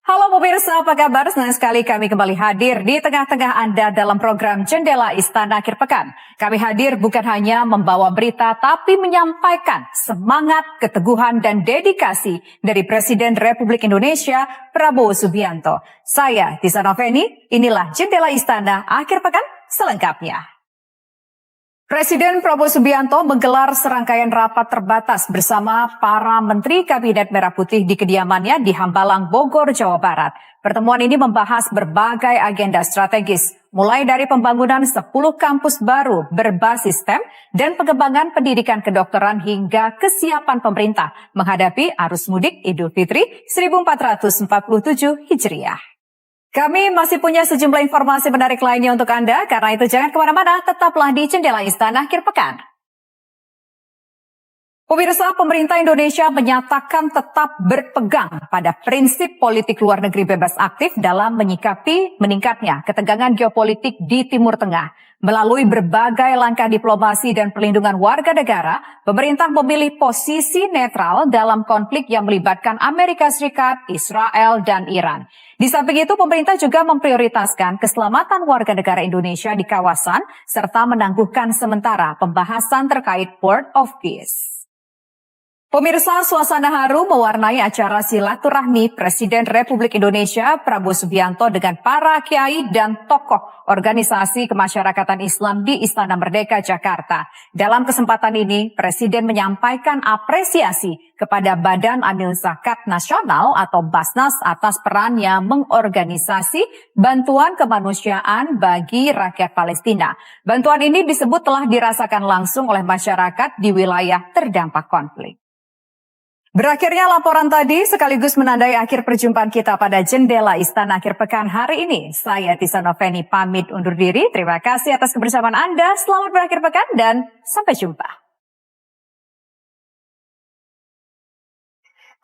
Halo pemirsa, apa kabar? Senang sekali kami kembali hadir di tengah-tengah Anda dalam program Jendela Istana Akhir Pekan. Kami hadir bukan hanya membawa berita, tapi menyampaikan semangat, keteguhan, dan dedikasi dari Presiden Republik Indonesia, Prabowo Subianto. Saya, Tisa Noveni, inilah Jendela Istana Akhir Pekan selengkapnya. Presiden Prabowo Subianto menggelar serangkaian rapat terbatas bersama para Menteri Kabinet Merah Putih di kediamannya di Hambalang, Bogor, Jawa Barat. Pertemuan ini membahas berbagai agenda strategis, mulai dari pembangunan 10 kampus baru berbasis STEM dan pengembangan pendidikan kedokteran hingga kesiapan pemerintah menghadapi arus mudik Idul Fitri 1447 Hijriah. Kami masih punya sejumlah informasi menarik lainnya untuk Anda, karena itu jangan kemana-mana, tetaplah di Jendela Istana Akhir Pekan. Pemirsa, pemerintah Indonesia menyatakan tetap berpegang pada prinsip politik luar negeri bebas aktif dalam menyikapi meningkatnya ketegangan geopolitik di Timur Tengah. Melalui berbagai langkah diplomasi dan perlindungan warga negara, pemerintah memilih posisi netral dalam konflik yang melibatkan Amerika Serikat, Israel, dan Iran. Di samping itu, pemerintah juga memprioritaskan keselamatan warga negara Indonesia di kawasan, serta menangguhkan sementara pembahasan terkait Port of Peace. Pemirsa, suasana haru mewarnai acara silaturahmi Presiden Republik Indonesia Prabowo Subianto dengan para kiai dan tokoh organisasi kemasyarakatan Islam di Istana Merdeka, Jakarta. Dalam kesempatan ini, Presiden menyampaikan apresiasi kepada Badan Amil Zakat Nasional atau Basnas atas perannya mengorganisasi bantuan kemanusiaan bagi rakyat Palestina. Bantuan ini disebut telah dirasakan langsung oleh masyarakat di wilayah terdampak konflik. Berakhirnya laporan tadi sekaligus menandai akhir perjumpaan kita pada Jendela Istana Akhir Pekan hari ini. Saya Tisa Noveni pamit undur diri. Terima kasih atas kebersamaan Anda. Selamat berakhir pekan dan sampai jumpa.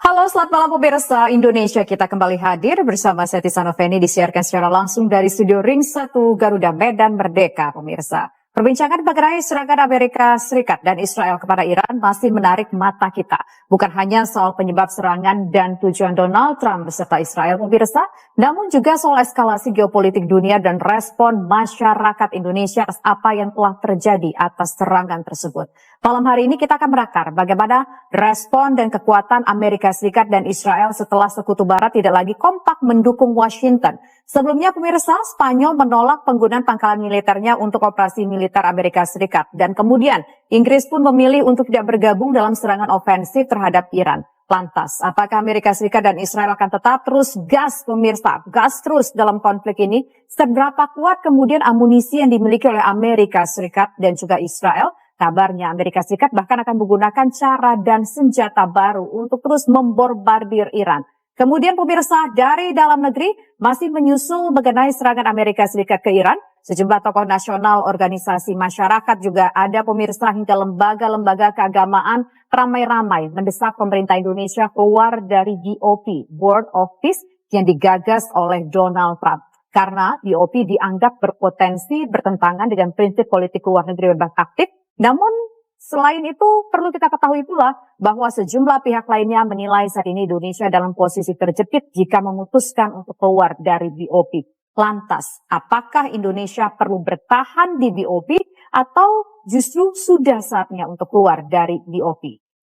Halo, selamat malam pemirsa Indonesia. Kita kembali hadir bersama saya Tisa Noveni, disiarkan secara langsung dari studio Ring 1 Garuda Medan Merdeka, pemirsa. Perbincangan mengenai serangan Amerika Serikat dan Israel kepada Iran masih menarik mata kita. Bukan hanya soal penyebab serangan dan tujuan Donald Trump beserta Israel, pemirsa, namun juga soal eskalasi geopolitik dunia dan respon masyarakat Indonesia atas apa yang telah terjadi atas serangan tersebut. Malam hari ini kita akan merakar bagaimana respon dan kekuatan Amerika Serikat dan Israel setelah Sekutu Barat tidak lagi kompak mendukung Washington. Sebelumnya pemirsa, Spanyol menolak penggunaan pangkalan militernya untuk operasi militer Amerika Serikat. Dan kemudian Inggris pun memilih untuk tidak bergabung dalam serangan ofensif terhadap Iran. Lantas, apakah Amerika Serikat dan Israel akan tetap terus gas pemirsa, gas terus dalam konflik ini? Seberapa kuat kemudian amunisi yang dimiliki oleh Amerika Serikat dan juga Israel? Kabarnya Amerika Serikat bahkan akan menggunakan cara dan senjata baru untuk terus membombardir Iran. Kemudian pemirsa, dari dalam negeri masih menyusul mengenai serangan Amerika Serikat ke Iran. Sejumlah tokoh nasional, organisasi masyarakat juga ada pemirsa, hingga lembaga-lembaga keagamaan ramai-ramai mendesak pemerintah Indonesia keluar dari BOP, Board of Peace, yang digagas oleh Donald Trump. Karena BOP dianggap berpotensi bertentangan dengan prinsip politik luar negeri bebas aktif. Namun selain itu, perlu kita ketahui pula bahwa sejumlah pihak lainnya menilai saat ini Indonesia dalam posisi terjepit jika memutuskan untuk keluar dari BOP. Lantas, apakah Indonesia perlu bertahan di BOP atau justru sudah saatnya untuk keluar dari BOP?